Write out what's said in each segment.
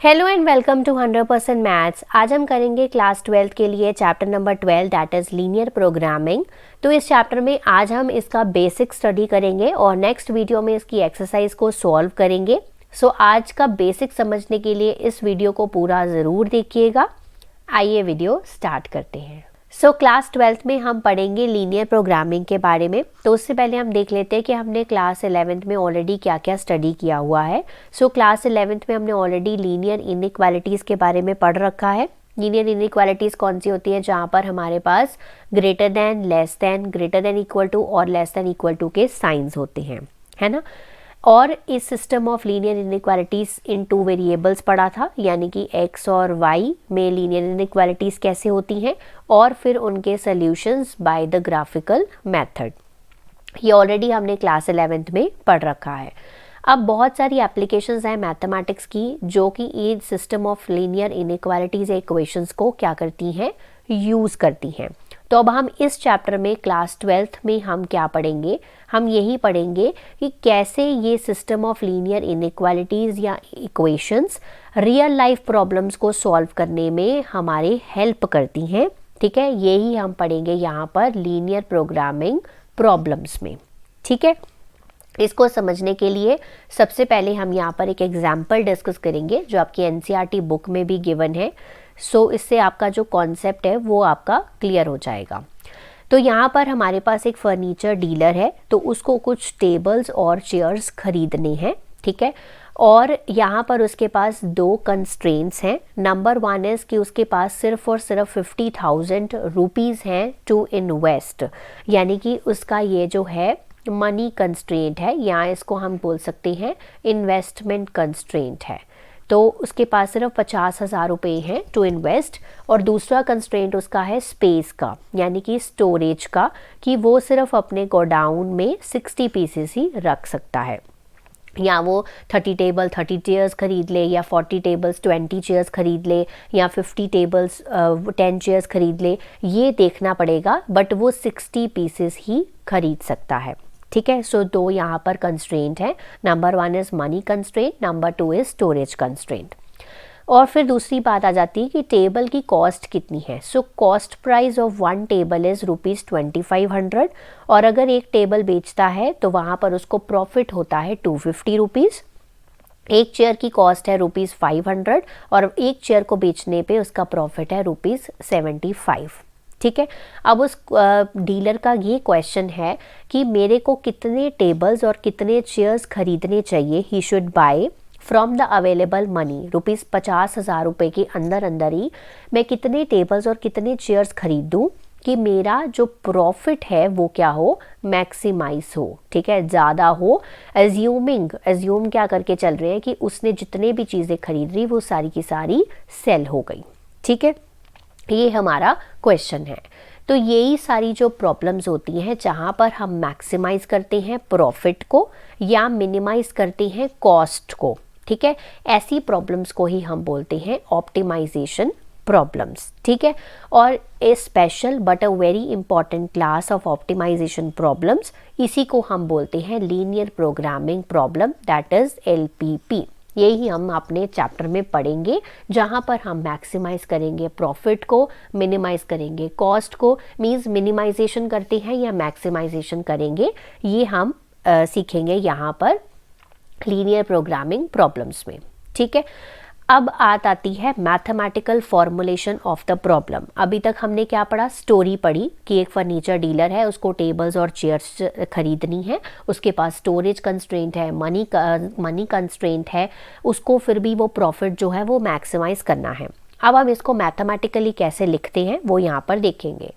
Hello and welcome to 100% maths. आज हम करेंगे क्लास 12 के लिए chapter number 12 that is linear programming. तो इस चैप्टर में आज हम इसका बेसिक स्टडी करेंगे और नेक्स्ट वीडियो में इसकी एक्सरसाइज को सॉल्व करेंगे। सो आज का बेसिक समझने के लिए इस वीडियो को पूरा ज़रूर देखिएगा। आइए वीडियो स्टार्ट करते हैं। क्लास 12th में हम पढ़ेंगे लीनियर प्रोग्रामिंग के बारे में। तो उससे पहले हम देख लेते हैं कि हमने क्लास 11th में ऑलरेडी क्या क्या स्टडी किया हुआ है। क्लास 11th में हमने ऑलरेडी लीनियर इनइक्वालिटीज़ के बारे में पढ़ रखा है। लीनियर इनइक्वालिटीज़ कौन सी होती है? जहाँ पर हमारे पास greater than, less than, greater than equal to और लेस दैन इक्वल टू के साइंस होते हैं, है ना। और इस system of linear inequalities in two variables पढ़ा था, यानी कि x और y में लीनियर इनइक्वालिटीज़ कैसे होती हैं और फिर उनके solutions by the graphical method. ये ऑलरेडी हमने क्लास 11th में पढ़ रखा है। अब बहुत सारी एप्लीकेशंस हैं मैथमेटिक्स की जो कि ये सिस्टम ऑफ लीनियर इनइक्वालिटीज़ या इक्वेशंस को क्या करती हैं, यूज़ करती हैं। तो अब हम इस चैप्टर में क्लास 12th में हम क्या पढ़ेंगे? हम यही पढ़ेंगे कि कैसे ये सिस्टम ऑफ लीनियर इनइक्वालिटीज़ या इक्वेशंस रियल लाइफ प्रॉब्लम्स को सॉल्व करने में हमारे हेल्प करती हैं। ठीक है, यही हम पढ़ेंगे यहाँ पर लीनियर प्रोग्रामिंग प्रॉब्लम्स में। ठीक है, इसको समझने के लिए सबसे पहले हम यहाँ पर एक एग्जाम्पल डिस्कस करेंगे जो आपकी एनसीईआरटी बुक में भी गिवन है। इससे आपका जो कॉन्सेप्ट है वो आपका क्लियर हो जाएगा। तो यहाँ पर हमारे पास एक फर्नीचर डीलर है, तो उसको कुछ टेबल्स और चेयर्स खरीदने हैं। ठीक है, और यहाँ पर उसके पास दो कंस्ट्रेंट्स हैं। नंबर 1 इज़ कि उसके पास सिर्फ और सिर्फ 50,000 रुपीज़ हैं टू इन्वेस्ट, यानी कि उसका ये जो है मनी कंस्ट्रेंट है, या इसको हम बोल सकते हैं इन्वेस्टमेंट कंस्ट्रेंट है। तो उसके पास सिर्फ 50,000 रुपये हैं टू इन्वेस्ट। और दूसरा कंस्ट्रेंट उसका है स्पेस का, यानी कि स्टोरेज का, कि वो सिर्फ अपने गोडाउन में 60 पीसेस ही रख सकता है। या वो 30 टेबल 30 चेयर्स खरीद ले, या 40 टेबल्स 20 चेयर्स खरीद ले, या 50 टेबल्स 10 चेयर्स खरीद ले, ये देखना पड़ेगा। बट वो 60 पीसेस ही खरीद सकता है। ठीक है, सो दो यहाँ पर कंस्ट्रेंट है। Number 1 is money constraint, number 2 is storage constraint. और फिर दूसरी बात आ जाती है कि टेबल की कॉस्ट कितनी है। Cost price of 1 table is ₹2500, और अगर एक टेबल बेचता है तो वहाँ पर उसको प्रॉफिट होता है 250 रुपीज़। एक चेयर की कॉस्ट है ₹500 और एक चेयर को बेचने पे उसका प्रॉफिट है ₹75। ठीक है, अब उस डीलर का ये क्वेश्चन है कि मेरे को कितने टेबल्स और कितने चेयर्स खरीदने चाहिए। He should buy from the available money, ₹50,000 रुपये के अंदर अंदर ही मैं कितने टेबल्स और कितने चेयर्स खरीदूँ कि मेरा जो प्रॉफिट है वो क्या हो, मैक्सिमाइज हो। ठीक है, ज़्यादा हो। एज्यूम क्या करके चल रहे हैं कि उसने जितने भी चीज़ें खरीद रही वो सारी की सारी सेल हो गई। ठीक है, ये हमारा क्वेश्चन है। तो यही सारी जो प्रॉब्लम्स होती हैं जहाँ पर हम मैक्सिमाइज करते हैं प्रॉफिट को या मिनिमाइज करते हैं कॉस्ट को। ठीक है, ऐसी प्रॉब्लम्स को ही हम बोलते हैं ऑप्टिमाइजेशन प्रॉब्लम्स। ठीक है, और a special but a very important class of optimization problems, इसी को हम बोलते हैं linear programming problem, that is LPP। यही हम अपने चैप्टर में पढ़ेंगे जहाँ पर हम मैक्सिमाइज करेंगे प्रॉफिट को, मिनिमाइज करेंगे कॉस्ट को। मींस मिनिमाइजेशन करते हैं या मैक्सिमाइजेशन करेंगे, ये हम सीखेंगे यहाँ पर लीनियर प्रोग्रामिंग प्रॉब्लम्स में। ठीक है, अब आती है mathematical formulation of the problem. अभी तक हमने क्या पढ़ा? स्टोरी पढ़ी कि एक फर्नीचर डीलर है, उसको टेबल्स और चेयर्स खरीदनी है, उसके पास स्टोरेज कंस्ट्रेंट है, मनी कंस्ट्रेंट है, उसको फिर भी वो प्रॉफिट जो है वो मैक्सिमाइज करना है। अब हम इसको मैथमेटिकली कैसे लिखते हैं वो यहाँ पर देखेंगे।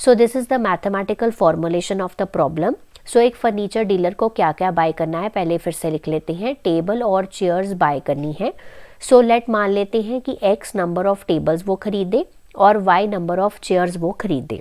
This is the mathematical formulation of the problem. एक फर्नीचर डीलर को क्या क्या बाय करना है, पहले फिर से लिख लेते हैं। टेबल और चेयर्स बाय करनी है। लेट मान लेते हैं कि x नंबर ऑफ टेबल्स वो खरीदे और y नंबर ऑफ चेयर्स वो खरीदे।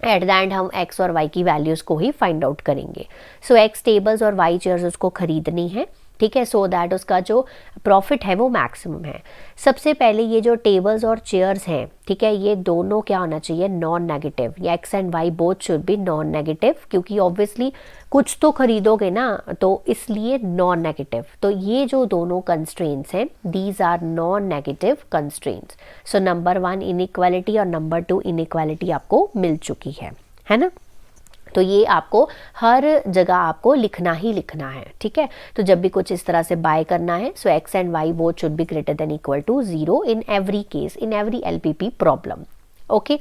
एट द एंड हम x और y की वैल्यूज़ को ही फाइंड आउट करेंगे। x टेबल्स और y चेयर्स उसको खरीदनी है। ठीक है, सो दैट उसका जो प्रॉफिट है वो मैक्सिमम है। सबसे पहले ये जो टेबल्स और चेयर्स हैं, ठीक है, ये दोनों क्या होना चाहिए, नॉन नेगेटिव। ये x and Y both should be non negative, क्योंकि ऑब्वियसली कुछ तो खरीदोगे ना, तो इसलिए नॉन नेगेटिव। तो ये जो दोनों कंस्ट्रेंट्स हैं, these are non negative constraints. So number 1 inequality और नंबर 2 इनइक्वालिटी आपको मिल चुकी है ना। तो ये आपको हर जगह आपको लिखना ही लिखना है, ठीक है। तो जब भी कुछ इस तरह से बाय करना है, so X and Y both should be greater than equal to 0 in every case, in every LPP problem. Okay,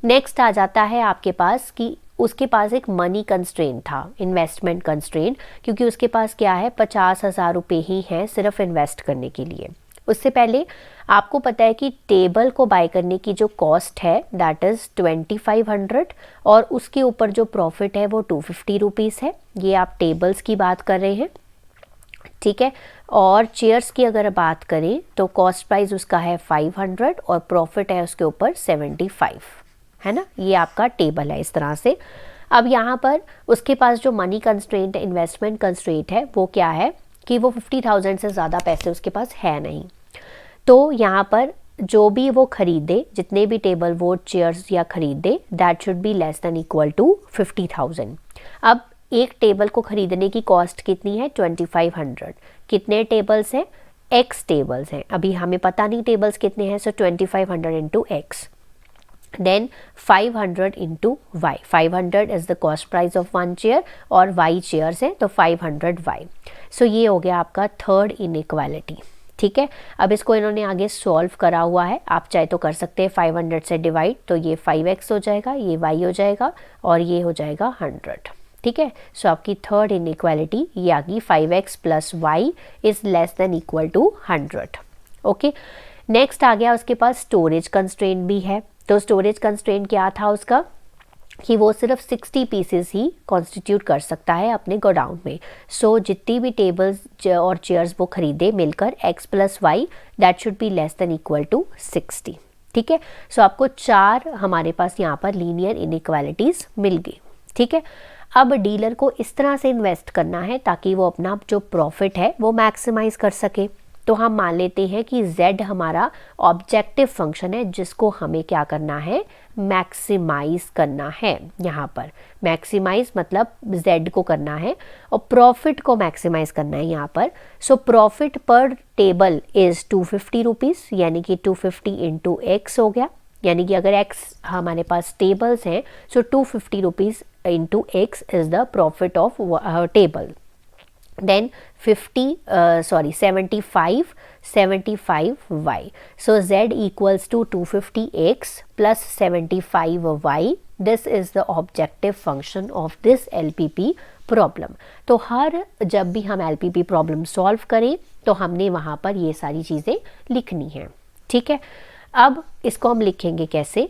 next आ जाता है आपके पास कि उसके पास एक मनी कंस्ट्रेंट था, इन्वेस्टमेंट कंस्ट्रेंट, क्योंकि उसके पास क्या है, 50,000 रुपये ही हैं सिर्फ इन्वेस्ट करने के लिए। उससे पहले आपको पता है कि टेबल को बाय करने की जो कॉस्ट है दैट इज़ 2500 और उसके ऊपर जो प्रॉफिट है वो 250 रुपीज़ है। ये आप टेबल्स की बात कर रहे हैं, ठीक है। और चेयर्स की अगर बात करें तो कॉस्ट प्राइस उसका है 500 और प्रॉफिट है उसके ऊपर 75, है ना। ये आपका टेबल है इस तरह से। अब यहाँ पर उसके पास जो मनी कंस्ट्रेंट, इन्वेस्टमेंट कंस्ट्रेंट है, वो क्या है कि वो 50,000 से ज़्यादा पैसे उसके पास है नहीं। तो यहाँ पर जो भी वो खरीदे, जितने भी टेबल वो चेयर्स या खरीदे, that should be less than equal to 50,000। अब एक टेबल को खरीदने की कॉस्ट कितनी है, 2500। कितने टेबल्स हैं, एक्स टेबल्स हैं, अभी हमें पता नहीं टेबल्स कितने हैं, so 2500 into x, then 500 into y. 500 is the cost price of 1 chair और वाई चेयर्स हैं, तो 500 वाई। सो ये हो गया आपका थर्ड इनइक्वालिटी, ठीक है। अब इसको इन्होंने आगे सॉल्व करा हुआ है, आप चाहे तो कर सकते हैं 500 से डिवाइड, तो ये 5x हो जाएगा, ये y हो जाएगा और ये हो जाएगा 100, ठीक है। सो आपकी थर्ड इनइक्वालिटी ये आ गई, 5x plus Y is less than equal to 100। Okay, next आ गया उसके पास स्टोरेज कंस्ट्रेंट भी है। तो स्टोरेज कंस्ट्रेंट क्या था उसका कि वो सिर्फ 60 पीसेस ही कॉन्स्टिट्यूट कर सकता है अपने गोडाउन में। सो जितनी भी टेबल्स और चेयर्स वो खरीदे मिलकर x plus y, that should be less than equal to 60, ठीक है। सो आपको 4 हमारे पास यहाँ पर लीनियर इनइक्वालिटीज़ मिल गई, ठीक है। अब डीलर को इस तरह से इन्वेस्ट करना है ताकि वो अपना जो प्रॉफिट है वो मैक्सिमाइज कर सके। तो हम मान लेते हैं कि z हमारा ऑब्जेक्टिव फंक्शन है जिसको हमें क्या करना है, मैक्सिमाइज करना है। यहाँ पर मैक्सिमाइज मतलब z को करना है और प्रॉफिट को मैक्सिमाइज करना है यहाँ पर। सो प्रॉफिट पर टेबल इज़ 250 रुपीज़, यानी कि 250 इंटू एक्स हो गया, यानी कि अगर x हमारे पास टेबल्स हैं, सो 250 rupees into x is the profit of table. then 75y. So z equals to 250x plus 75y. This is the objective function of this LPP problem. तो हर जब भी हम LPP प्रॉब्लम सॉल्व करें तो हमने वहाँ पर ये सारी चीज़ें लिखनी हैं, ठीक है। अब इसको हम लिखेंगे कैसे,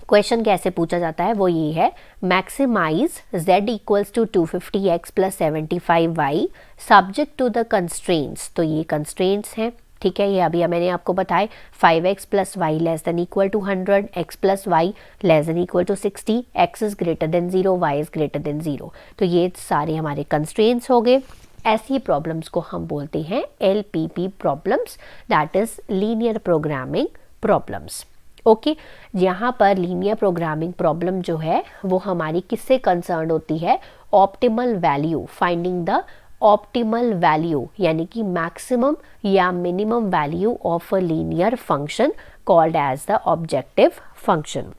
क्वेश्चन कैसे पूछा जाता है वो ये है, maximise z equals to 250x plus 75y subject to the constraints. तो ये कंस्ट्रेंट्स हैं, ठीक है। ये अभी मैंने आपको बताया 5x plus y less than equal to 100, x plus y less than equal to 60, x is greater than 0, y is greater than 0। तो ये सारे हमारे कंस्ट्रेंट्स हो गए। ऐसी प्रॉब्लम्स को हम बोलते हैं LPP problems, that is linear programming problems. Okay, यहाँ पर लीनियर प्रोग्रामिंग प्रॉब्लम जो है वो हमारी किससे कंसर्न होती है, optimal value, finding the optimal value, यानी कि मैक्सिमम या minimum value of a linear function called as the objective function.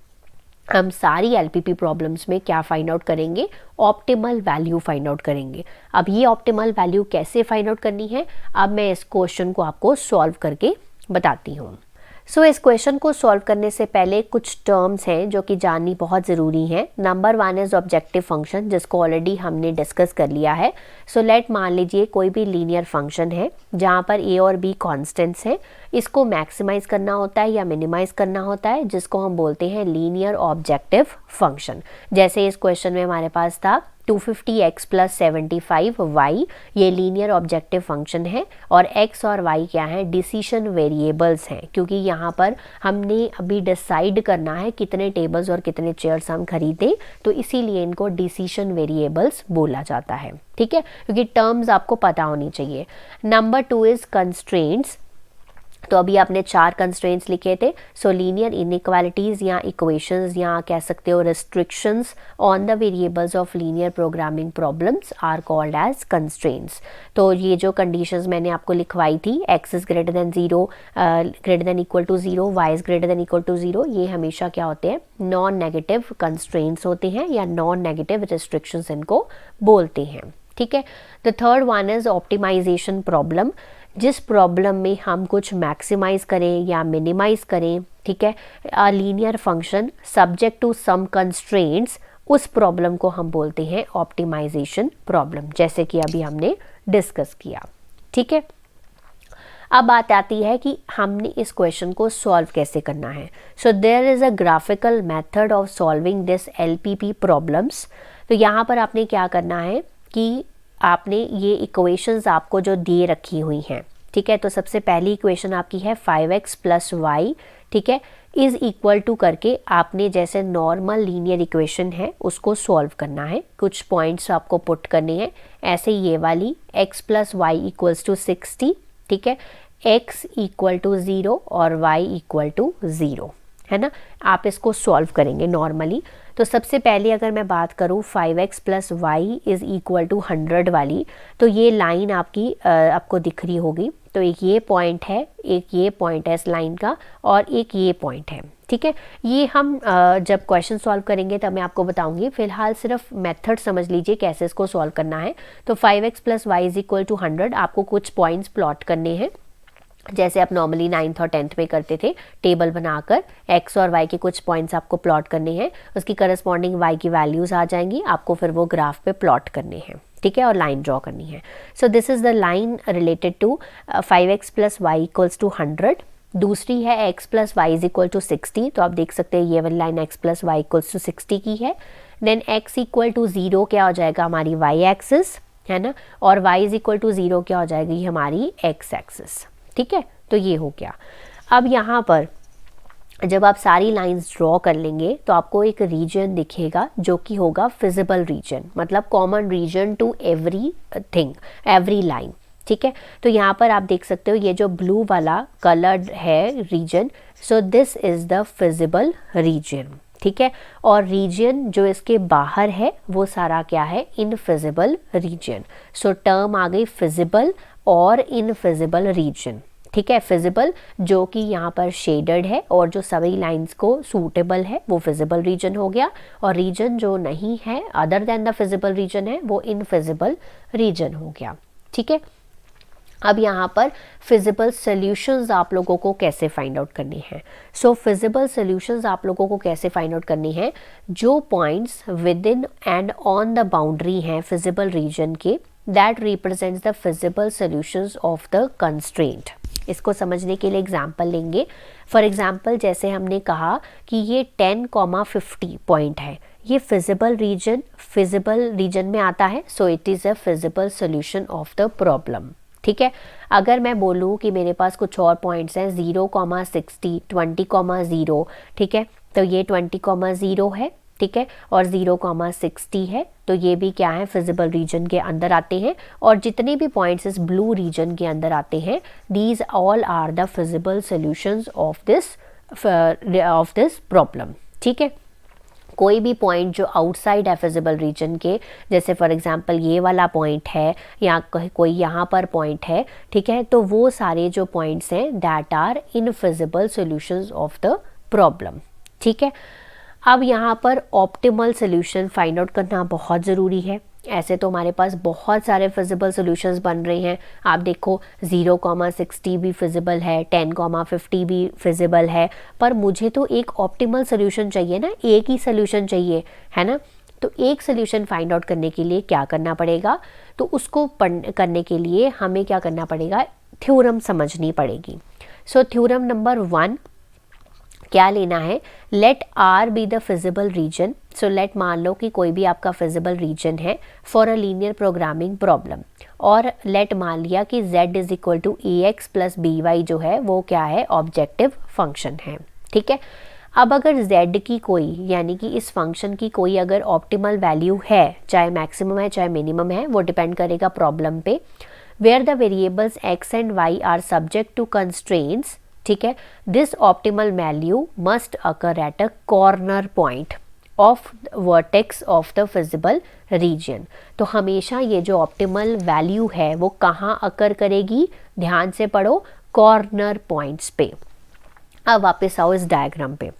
हम सारी LPP प्रॉब्लम्स में क्या फाइंड आउट करेंगे, ऑप्टिमल वैल्यू फाइंड आउट करेंगे। अब ये ऑप्टिमल वैल्यू कैसे फाइंड आउट करनी है, अब मैं इस क्वेश्चन को आपको सॉल्व करके बताती हूँ। सो इस क्वेश्चन को सॉल्व करने से पहले कुछ टर्म्स हैं जो कि जाननी बहुत ज़रूरी हैं। नंबर 1 इज़ ऑब्जेक्टिव फंक्शन, जिसको ऑलरेडी हमने डिस्कस कर लिया है। सो लेट मान लीजिए कोई भी लीनियर फंक्शन है जहाँ पर a और b कॉन्स्टेंट्स हैं, इसको मैक्सिमाइज करना होता है या मिनिमाइज करना होता है, जिसको हम बोलते हैं लीनियर ऑब्जेक्टिव फंक्शन। जैसे इस क्वेश्चन में हमारे पास था 250x + 75y, ये लीनियर ऑब्जेक्टिव फंक्शन है और x और y क्या है, डिसीजन वेरिएबल्स हैं, क्योंकि यहाँ पर हमने अभी डिसाइड करना है कितने टेबल्स और कितने चेयर्स हम खरीदें, तो इसीलिए इनको डिसीजन वेरिएबल्स बोला जाता है। ठीक है, क्योंकि टर्म्स आपको पता होनी चाहिए। Number 2 is constraints. तो अभी आपने 4 कंस्ट्रेंट्स लिखे थे। सो लीनियर इनइक्वालिटीज़ या इक्वेशंस या कह सकते हो restrictions on the variables of linear programming problems are called as constraints. तो ये जो कंडीशंस मैंने आपको लिखवाई थी, x is greater than 0, greater than equal to 0, y is greater than equal to 0, ये हमेशा क्या होते हैं, नॉन नेगेटिव कंस्ट्रेंट्स होते हैं या नॉन नेगेटिव रिस्ट्रिक्शंस इनको बोलते हैं। ठीक है, the third one is optimisation problem. जिस प्रॉब्लम में हम कुछ मैक्सिमाइज करें या मिनिमाइज करें, ठीक है, a linear function subject to some constraints, उस प्रॉब्लम को हम बोलते हैं ऑप्टिमाइजेशन प्रॉब्लम, जैसे कि अभी हमने डिस्कस किया। ठीक है, अब बात आती है कि हमने इस क्वेश्चन को सॉल्व कैसे करना है। So there is a graphical method of solving this LPP problems. तो यहाँ पर आपने क्या करना है कि आपने ये इक्वेशंस आपको जो दिए रखी हुई हैं, ठीक है, तो सबसे पहली इक्वेशन आपकी है 5x + y, ठीक है, इज़ इक्वल टू करके आपने जैसे नॉर्मल लीनियर इक्वेशन है उसको सॉल्व करना है। कुछ पॉइंट्स आपको पुट करने हैं, ऐसे ये वाली x + y = 60, ठीक है, x = 0 और y = 0, है ना। आप इसको सॉल्व करेंगे नॉर्मली। तो सबसे पहले अगर मैं बात करूँ 5x + y = 100 वाली, तो ये लाइन आपकी आपको दिख रही होगी। तो एक ये पॉइंट है, एक ये पॉइंट है इस लाइन का, और एक ये पॉइंट है। ठीक है, ये हम जब क्वेश्चन सॉल्व करेंगे तब मैं आपको बताऊंगी। फिलहाल सिर्फ मेथड समझ लीजिए कैसे इसको सॉल्व करना है। तो 5x + y = 100, आपको कुछ पॉइंट्स प्लॉट करने हैं, जैसे आप नॉर्मली 9th और 10th में करते थे, टेबल बनाकर x और y के कुछ पॉइंट्स आपको प्लॉट करने हैं, उसकी करस्पॉन्डिंग y की वैल्यूज़ आ जाएंगी, आपको फिर वो ग्राफ पे प्लॉट करने हैं, ठीक है, और लाइन ड्रॉ करनी है। So this is the line related to 5x + y = 100। दूसरी है x + y = 60, तो आप देख सकते हैं ये वाली लाइन x + y = 60 की है। देन x = 0 क्या हो जाएगा, हमारी y एक्सिस, है ना, और y = 0 क्या हो जाएगी, हमारी x एक्सिस। ठीक है, तो ये हो गया। अब यहाँ पर जब आप सारी लाइंस ड्रॉ कर लेंगे तो आपको एक रीजन दिखेगा जो कि होगा फिजिबल रीजन, मतलब common region to everything, every line. ठीक है, तो यहाँ पर आप देख सकते हो ये जो ब्लू वाला कलर्ड है region, so this is the feasible region. ठीक है, और रीजन जो इसके बाहर है वो सारा क्या है, इनफिजिबल रीजन। सो टर्म आ गई फिजिबल और इनफिजिबल रीजन। ठीक है, फिजिबल जो कि यहाँ पर शेडेड है और जो सभी लाइंस को सूटेबल है वो फिजिबल रीजन हो गया, और रीजन जो नहीं है other than the feasible region है वो इनफिजिबल रीजन हो गया। ठीक है, अब यहाँ पर फिजिबल सॉल्यूशंस आप लोगों को कैसे फाइंड आउट करने हैं। सो फिजिबल सॉल्यूशंस आप लोगों को कैसे फाइंड आउट करने हैं, जो points with in and on the boundary हैं फिजिबल रीजन के, that represents the feasible solutions of the constraint. इसको समझने के लिए एग्जाम्पल लेंगे। फॉर एग्जाम्पल जैसे हमने कहा कि ये 10,50 पॉइंट है, ये फिजिबल रीजन में आता है, so it is a feasible solution of the problem. ठीक है, अगर मैं बोलूँ कि मेरे पास कुछ और पॉइंट्स हैं 0,60, 20,0, ठीक है, तो ये 20,0 है, ठीक है, और 0,60 है, तो ये भी क्या है, फिजिबल रीजन के अंदर आते हैं। और जितने भी पॉइंट्स इस ब्लू रीजन के अंदर आते हैं, these all are the feasible solutions of this problem. ठीक है, कोई भी पॉइंट जो आउटसाइड है फिजिबल रीजन के, जैसे फॉर एग्जांपल ये वाला पॉइंट है या कोई यहाँ पर पॉइंट है, ठीक है, तो वो सारे जो पॉइंट्स हैं that are infeasible solutions of the problem. ठीक है, अब यहाँ पर ऑप्टिमल सॉल्यूशन फाइंड आउट करना बहुत ज़रूरी है। ऐसे तो हमारे पास बहुत सारे फिजिबल सॉल्यूशंस बन रहे हैं, आप देखो 0,60 भी फिजिबल है, 10,50 भी फिजिबल है, पर मुझे तो एक ऑप्टिमल सॉल्यूशन चाहिए ना, एक ही सॉल्यूशन चाहिए, है ना। तो एक सॉल्यूशन फाइंड आउट करने के लिए क्या करना पड़ेगा, तो उसको करने के लिए हमें क्या करना पड़ेगा, थ्योरम समझनी पड़ेगी। सो थ्योरम नंबर 1 क्या लेना है, let r be the feasible region. So let मान लो कि कोई भी आपका फिजिबल रीजन है for a linear programming problem, और लेट मान लिया कि z is equal to a x plus b y जो है वो क्या है, ऑब्जेक्टिव फंक्शन है। ठीक है, अब अगर z की कोई, यानी कि इस फंक्शन की कोई अगर ऑप्टिमल वैल्यू है, चाहे मैक्सिमम है चाहे मिनिमम है, वो डिपेंड करेगा प्रॉब्लम पे, where the variables x and y are subject to constraints, ठीक है, this optimal value must occur at a corner point of vertex of the feasible region. तो हमेशा ये जो ऑप्टिमल वैल्यू है वो कहाँ अकर करेगी, ध्यान से पढ़ो, कॉर्नर पॉइंट्स पे। अब वापस आओ इस डायग्राम पे।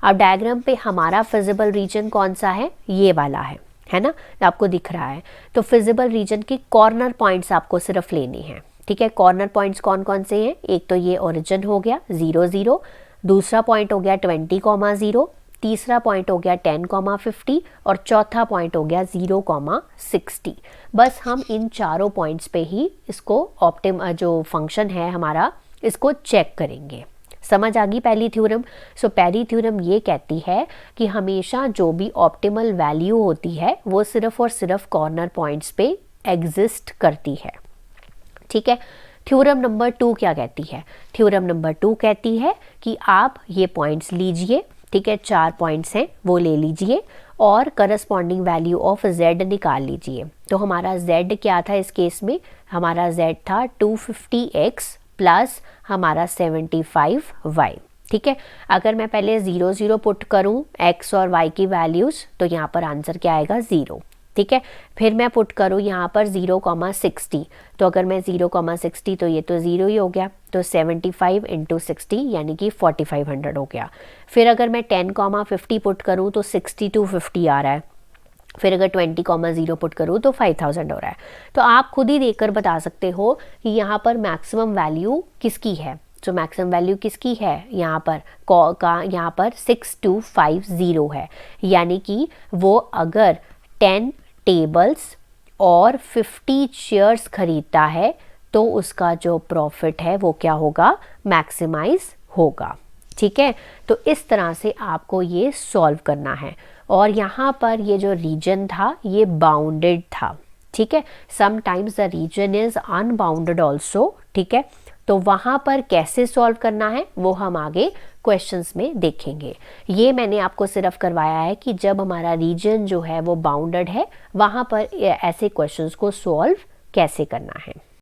अब डायग्राम पे हमारा फिजिबल रीजन कौन सा है, ये वाला है ना, आपको दिख रहा है। तो फिजिबल रीजन की कॉर्नर पॉइंट्स आपको सिर्फ लेने हैं। ठीक है, कॉर्नर पॉइंट्स कौन कौन से हैं, एक तो ये ओरिजिन हो गया 0 0, दूसरा पॉइंट हो गया 20, 0, तीसरा पॉइंट हो गया 10, 50 और चौथा पॉइंट हो गया 0, 60। बस हम इन चारों पॉइंट्स पे ही इसको जो फंक्शन है हमारा, इसको चेक करेंगे। समझ आ गई पहली थ्योरम। सो पहली थ्योरम ये कहती है कि हमेशा जो भी ऑप्टिमल वैल्यू होती है वो सिर्फ और सिर्फ कॉर्नर पॉइंट्स पे एग्जिस्ट करती है। ठीक है, थ्योरम नंबर 2 क्या कहती है, थ्योरम नंबर 2 कहती है कि आप ये पॉइंट्स लीजिए, ठीक है, 4 पॉइंट्स हैं वो ले लीजिए और करस्पॉन्डिंग वैल्यू ऑफ z निकाल लीजिए। तो हमारा z क्या था इस केस में, हमारा z था 250x प्लस हमारा 75y। ठीक है, अगर मैं पहले 0 0 पुट करूं x और y की वैल्यूज़, तो यहाँ पर आंसर क्या आएगा 0। ठीक है, फिर मैं पुट करूँ यहाँ पर 0, 60, तो अगर मैं 0, 60 तो ये तो 0 ही हो गया, तो 75 इंटू 60 यानी कि 4500 हो गया। फिर अगर मैं 10, 50 पुट करूँ तो 6250 आ रहा है। फिर अगर 20, 0 पुट करूँ तो 5000 हो रहा है। तो आप खुद ही देखकर बता सकते हो कि यहाँ पर मैक्सिमम वैल्यू किसकी है। तो मैक्सिमम वैल्यू किसकी है यहाँ पर, यहाँ पर 6250 है, यानी कि वो अगर 10 टेबल्स और 50 चेयर्स खरीदता है तो उसका जो प्रॉफिट है वो क्या होगा, मैक्सिमाइज होगा। ठीक है, तो इस तरह से आपको ये सॉल्व करना है। और यहाँ पर ये जो रीजन था ये बाउंडेड था। ठीक है, sometimes the region is unbounded also. ठीक है, तो वहाँ पर कैसे सॉल्व करना है वो हम आगे क्वेश्चंस में देखेंगे। ये मैंने आपको सिर्फ करवाया है कि जब हमारा रीजन जो है वो बाउंडेड है, वहाँ पर ऐसे क्वेश्चंस को सॉल्व कैसे करना है।